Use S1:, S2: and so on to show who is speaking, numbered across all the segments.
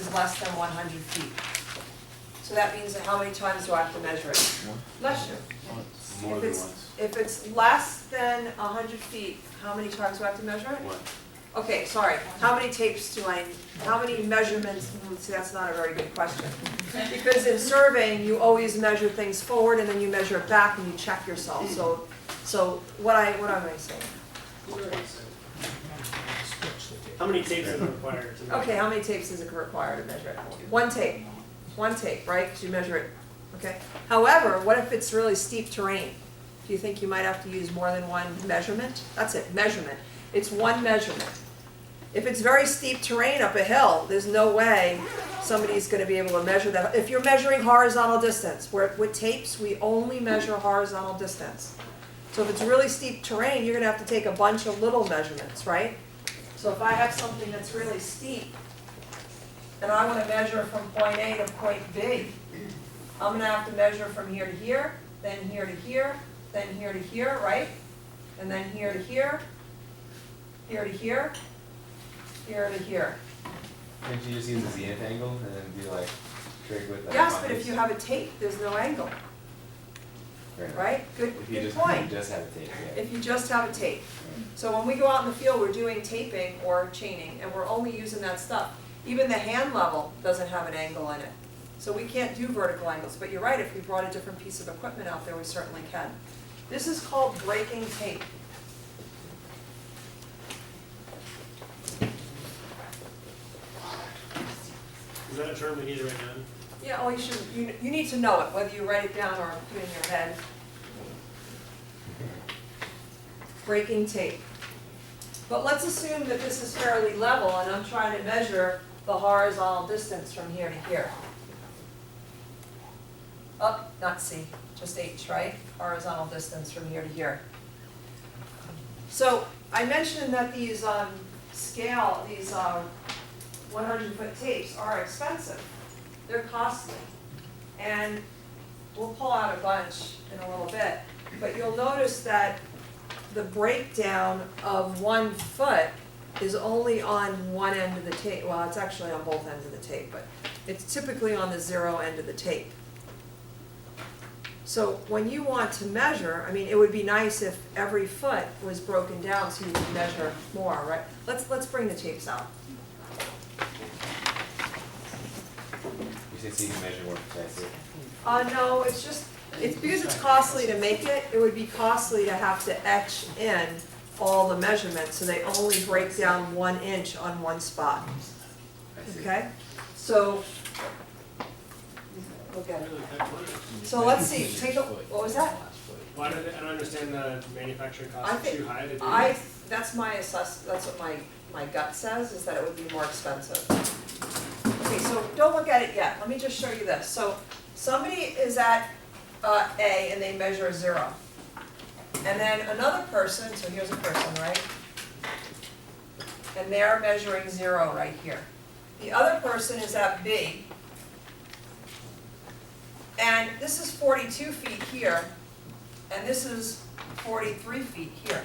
S1: is less than 100 feet. So that means that how many times do I have to measure it? Bless you.
S2: More
S1: If
S2: than
S1: it's,
S2: once.
S1: if it's less than 100 feet, how many times do I have to measure it?
S2: One.
S1: Okay, sorry, how many tapes do I, how many measurements, see, that's not a very good question. Because in surveying, you always measure things forward and then you measure it back and you check yourself, so what am I saying?
S3: How many tapes are required to measure?
S1: Okay, how many tapes does it require to measure it? One tape, right, because you measure it, okay? However, what if it's really steep terrain? Do you think you might have to use more than one measurement? That's it, measurement. It's one measurement. If it's very steep terrain up a hill, there's no way somebody's going to be able to measure that. If you're measuring horizontal distance, with tapes, we only measure horizontal distance. So if it's really steep terrain, you're going to have to take a bunch of little measurements, right? So if I have something that's really steep, and I want to measure from point A to point B, I'm going to have to measure from here to here, then here to here, then here to here, right? And then here to here, here to here, here to here.
S4: Can't you just use the zenith angle and then do like trig with like
S1: Yes, but
S4: lines?
S1: if you have a tape, there's no angle,
S4: Fair enough.
S1: right? Good
S4: If you
S1: point.
S4: just have a tape, yeah.
S1: If you just have a tape. So when we go out in the field, we're doing taping or chaining, and we're only using that stuff. Even the hand level doesn't have an angle in it. So we can't do vertical angles, but you're right, if we brought a different piece of equipment out there, we certainly can. This is called breaking tape.
S3: Is that a term we need to write down?
S1: Yeah, well, you need to know it, whether you write it down or put it in your head. Breaking tape. But let's assume that this is fairly level and I'm trying to measure the horizontal distance from here to here. Oh, not C, just H, right? Horizontal distance from here to here. So I mentioned that these these 100-foot tapes are expensive. They're costly. And we'll pull out a bunch in a little bit. But you'll notice that the breakdown of 1 foot is only on one end of the tape. Well, it's actually on both ends of the tape, but it's typically on the 0 end of the tape. So when you want to measure, I mean, it would be nice if every foot was broken down so you could measure more, right? Let's bring the tapes out.
S4: You said so you can measure more precisely.
S1: No, it's because it's costly to make it, it would be costly to have to etch in all the measurements, so they only break down 1 inch on one spot,
S4: I see.
S1: okay? So, look at it. So let's see, what was that?
S3: Well, I don't understand the manufacturing
S1: I
S3: cost is
S1: think-
S3: too high to do.
S1: That's what my gut says, is that it would be more expensive. Okay, so don't look at it yet, let me just show you this. So somebody is at A and they measure 0. And then another person, so here's a person, right? And they're measuring 0 right here. The other person is at B. And this is 42 feet here, and this is 43 feet here.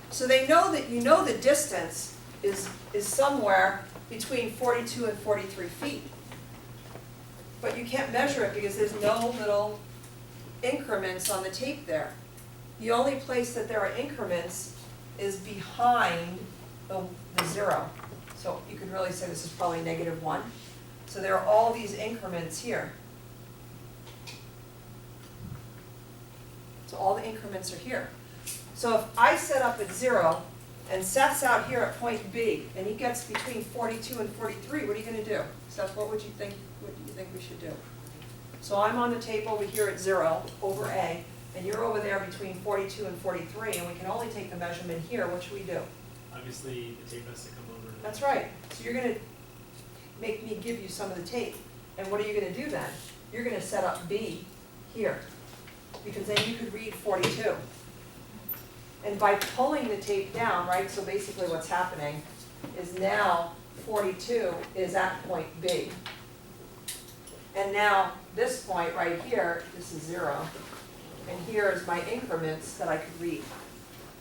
S1: So they know that the distance is somewhere between 42 and 43 feet. But you can't measure it because there's no little increments on the tape there. The only place that there are increments is behind the 0. So you could really say this is probably -1. So there are all these increments here. So all the increments are here. So if I set up at 0 and Seth's out here at point B and he gets between 42 and 43, what are you going to do? Seth, what do you think we should do? So I'm on the tape over here at 0 over A, and you're over there between 42 and 43, and we can only take the measurement here. What should we do?
S3: Obviously, the tape has to come over.
S1: That's right. So you're going to make me give you some of the tape. And what are you going to do then? You're going to set up B here, because then you could read 42. And by pulling the tape down, right, so basically what's happening is now 42 is at point B. And now this point right here, this is 0. And here is my increments that I could read.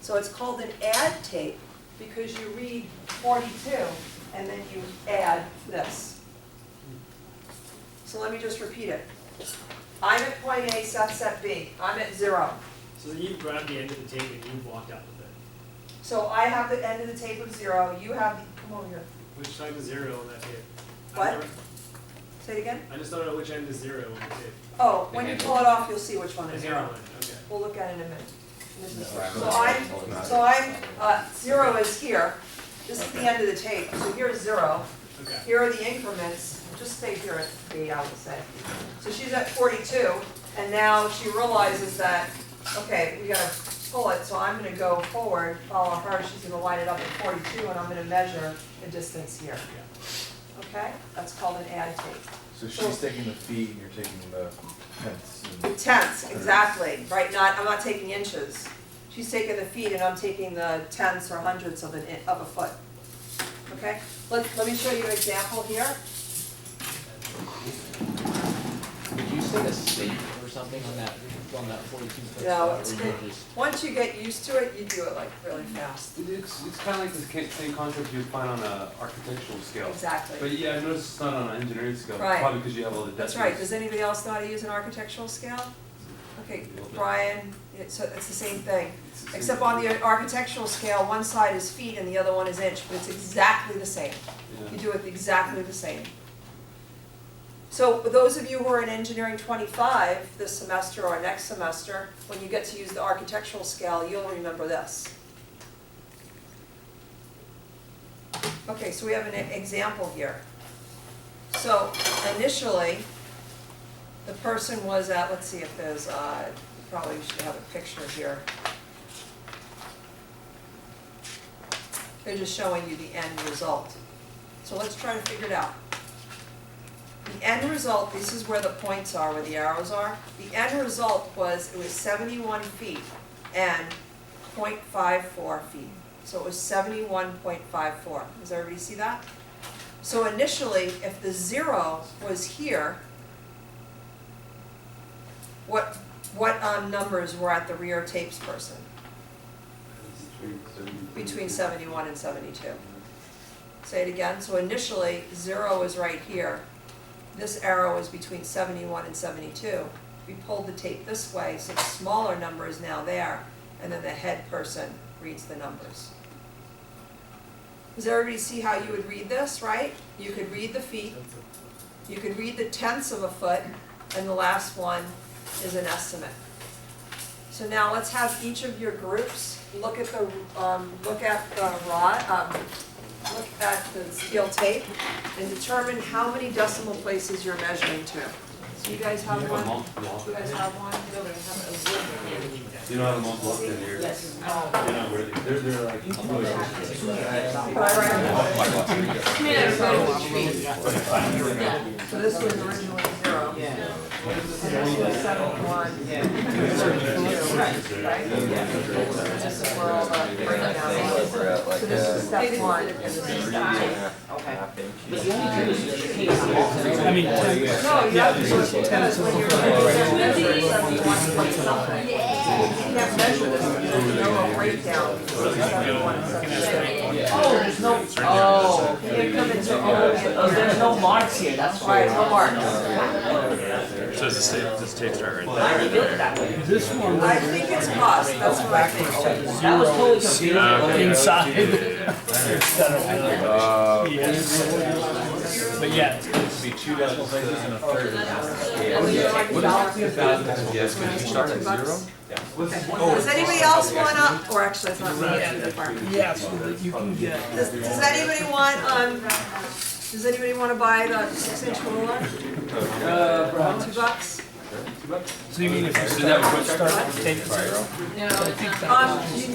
S1: So it's called an add tape because you read 42 and then you add this. So let me just repeat it. I'm at point A, Seth's at B, I'm at 0.
S3: So you grabbed the end of the tape and you walked out with it.
S1: So I have the end of the tape of 0, you have, come over here.
S3: Which side is 0 on that tape?
S1: What? Say it again?
S3: I just don't know which end is 0 on the tape.
S1: Oh, when you pull it off, you'll see which one
S3: The
S1: is
S3: handle
S1: 0.
S3: line, okay.
S1: We'll look at it in a minute. This is-
S4: No,
S1: So I'm, 0 is here, this is the end of the tape, so here's 0.
S3: Okay.
S1: Here are the increments, just stay here at B, I would say. So she's at 42, and now she realizes that, okay, we gotta pull it, so I'm gonna go forward, follow her, she's gonna line it up at 42, and I'm gonna measure the distance here. Okay, that's called an add tape.
S2: So she's taking the feet and you're taking the tenths.
S1: The tenths, exactly, right, I'm not taking inches. She's taking the feet and I'm taking the tenths or hundredths of a foot. Okay, let me show you an example here.
S5: Could you set a stake or something on that 42 foot
S1: No,
S5: spot,
S1: it's
S5: or
S1: good.
S5: you just?
S1: Once you get used to it, you do it like really fast.
S6: It's kind of like the same concept you'd find on an architectural scale.
S1: Exactly.
S6: But yeah, I noticed it's not on an engineering scale,
S1: Right.
S6: probably because you have all the
S1: That's
S6: decimals.
S1: right. Does anybody else know how to use an architectural scale? Okay, Brian, it's the same thing.
S6: It's the same
S1: Except
S6: thing.
S1: on the architectural scale, one side is feet and the other one is inch, but it's exactly the same.
S6: Yeah.
S1: You do it exactly the same. So those of you who are in Engineering 25 this semester or next semester, when you get to use the architectural scale, you'll remember this. Okay, so we have an example here. So initially, the person was at, let's see if there's, probably should have a picture here. They're just showing you the end result. So let's try to figure it out. The end result, this is where the points are, where the arrows are. The end result was, it was 71 feet and 0.54 feet. So it was 71.54. Does everybody see that? So initially, if the 0 was here, what numbers were at the rear tapes person? Between 71 and 72. Say it again. So initially, 0 is right here. This arrow is between 71 and 72. We pulled the tape this way, so the smaller number is now there, and then the head person reads the numbers. Does everybody see how you would read this, right? You could read the feet, you could read the tenths of a foot, and the last one is an estimate. So now let's have each of your groups look at the steel tape and determine how many decimal places you're measuring to. So you guys have one? You guys have one?
S6: You don't have them all blocked in here.
S1: Yes.
S6: They're like.
S1: So this was originally 0. And this was 71. Right? This is where all the breakdown is. So this is step 1 and this is step 2.
S7: I mean,
S1: No, you have to look because when you're measuring 71.something, you can't measure this, there's no breakdown between 71 and 72.
S5: Oh, there's no, oh,
S1: The increments are all in
S5: oh, there's
S1: here.
S5: no marks here, that's why.
S1: Right, no marks.
S8: So this tape start right
S5: I didn't feel it that way.
S7: this one
S1: I think it's cost, that's what I think.
S5: That was totally confusing.
S7: inside instead of yes. But yeah,
S2: It'd be 2 decimal places and a third of the scale.
S4: Yes, because you start at 0?
S1: Does anybody else wanna, or actually, it's not me, it's the department.
S7: yeah, so that you can get.
S1: Does anybody want, does anybody wanna buy the 6-inch ruler? $2?
S7: So you mean if you start to take 0?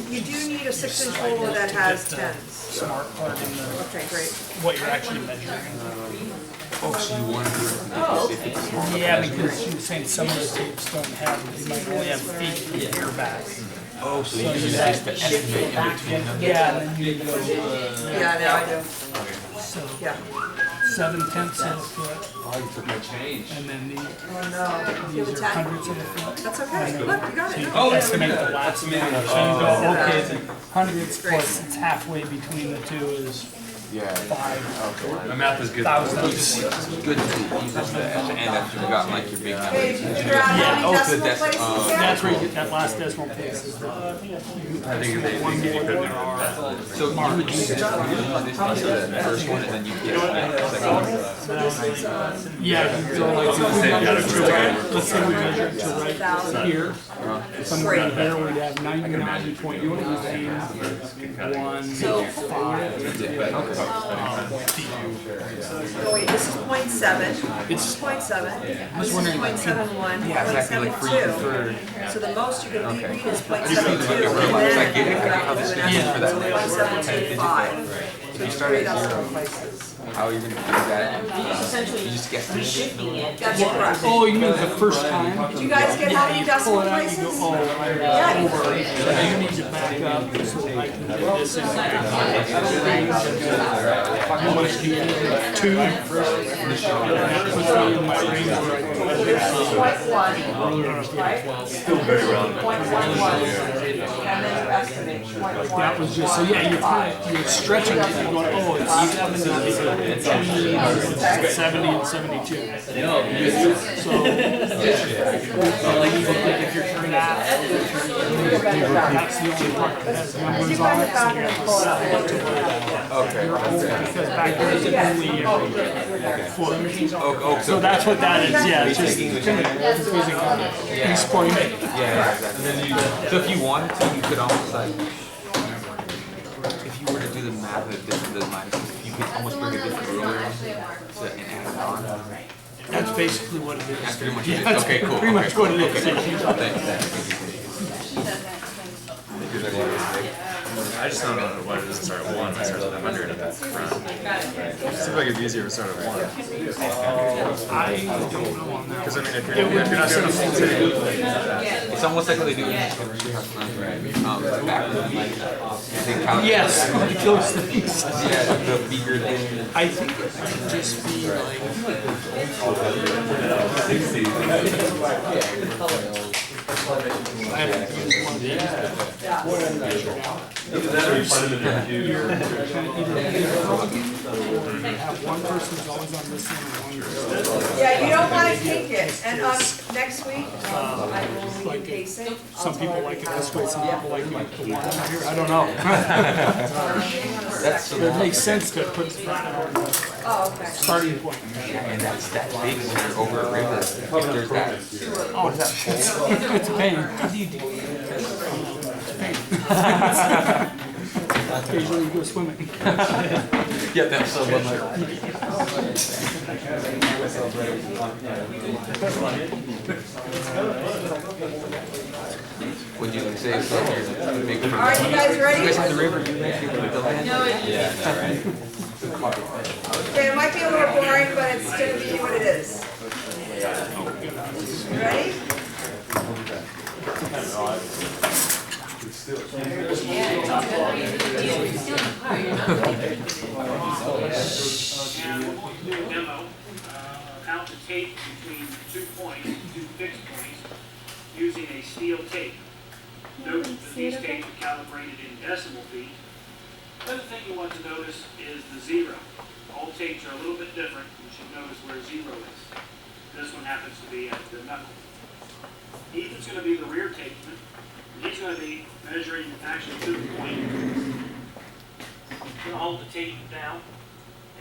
S1: You do need a 6-inch ruler that has tens.
S7: Smart part in the,
S1: Okay, great.
S7: what you're actually measuring.
S6: Oh, so you want to do it from
S5: Oh,
S6: the
S5: okay.
S7: Yeah, because she was saying some of the tapes don't have, they might only have feet and ear back.
S6: Oh, so
S7: So
S6: you
S7: you
S6: just
S7: have
S6: the estimate in between them?
S7: Yeah, and then you go,
S1: Yeah, now I do,
S7: so
S1: yeah.
S7: 7/10 of a foot,
S6: Oh, you took my change.
S7: and then
S1: Oh, no. You have
S7: these
S1: a
S7: are
S1: 10?
S7: hundredths of a foot.
S1: That's okay, look, you got
S7: So
S1: it.
S7: you
S1: No.
S7: can estimate the last.
S6: That's amazing.
S7: So you go,
S1: Oh.
S7: okay, the hundredths plus it's halfway between the two is
S8: Yeah.
S6: My math is good.
S7: thousand.
S8: Good to use this at the end after you've gotten like your big number.
S1: Okay, did you figure out how
S7: Yeah,
S1: many
S7: oh,
S1: decimal
S8: good,
S1: places
S8: that's,
S1: there?
S7: That's where you get that last decimal place. Is the
S6: I think they
S8: So you would use this as the first one and then you get the second one.
S7: yeah. So like, if we measure it to right, let's say we measure it to right here. Somewhere in here, we'd have 99.115.
S1: Oh, wait, this is .7. This is .7. This is .71.
S8: Yeah, exactly, like for you,
S1: .72. So the most you can read is .72.
S8: I just need to look at where my, I get it, but how this
S1: And
S8: is
S1: then
S8: for that.
S1: .725. So
S8: You
S1: it's
S8: started
S1: 3 decimal
S8: here.
S1: places.
S8: How are you gonna do that? You just guess it.
S1: That's correct.
S7: Oh, you mean the first time?
S1: Did you guys get how many decimal
S7: Pull it out, you
S1: places?
S7: go, oh,
S1: Yeah.
S7: over. So you need to back up so I can get this in. How much do you need? 2? That puts me in my range where I can measure.
S1: .1, right?
S6: still very round.
S1: .11, and then you estimate .1.
S7: That was just, so yeah, you're stretching it, you're going, oh, it's 70 and 72. So, like if you're turning that, that's the only part that has numbers on it, so you have to set it to where
S8: Okay.
S7: you're over, because back there it's only every foot.
S8: Oh,
S7: So that's what that is, yeah, it's just confusing. He's pointing.
S8: Yeah, exactly. So if you wanted to, you could almost like, if you were to do the math of the minuses, you could almost bring a different ruler and add it on.
S7: That's basically what it is.
S8: That's pretty much
S7: Yeah,
S8: it.
S7: that's
S8: Okay, cool.
S7: pretty much what it is.
S6: I just don't know what it is to start at 1. I start at 100 at the front. It seems like it'd be easier to start at 1.
S7: I don't know on that.
S6: Because I mean, if you're not doing a full take,
S8: It's almost like what they do in back room.
S7: Yes, like those things.
S8: Yeah, the beaker thing.
S7: I think it might just be I haven't used one of these, but what I measured out. Have one person's always on this one and one person's.
S1: Yeah, you don't want to kink it, and next week, I will be
S7: like
S1: pacing.
S7: Some people like it this way, some people like it the one over here, I don't know. It makes sense to put that on the
S1: Oh, okay.
S7: starting point.
S8: And that's that big when you're over a river. If there's that.
S7: Oh, it's a pain. How do you do occasionally you go swimming.
S8: Yeah, that's so one Would you say it's like you're big from
S1: All right, you guys ready?
S8: You guys have the river, you make it with the land?
S1: Okay, it might be a little boring, but it's gonna be what it is. You ready?
S9: Demo, out the tape between 2 points, 2 fixed points, using a steel tape. Note that these tapes are calibrated in decimal feet. The other thing you want to notice is the zero. All tapes are a little bit different. You should notice where 0 is. This one happens to be at the knuckle. Ethan's going to be the rear tapesman. He's going to be measuring actually to the point. He's going to hold the tape down,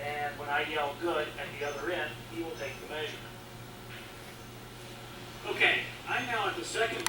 S9: and when I yell good at the other end, he will take the measurement. Okay, I'm now at the second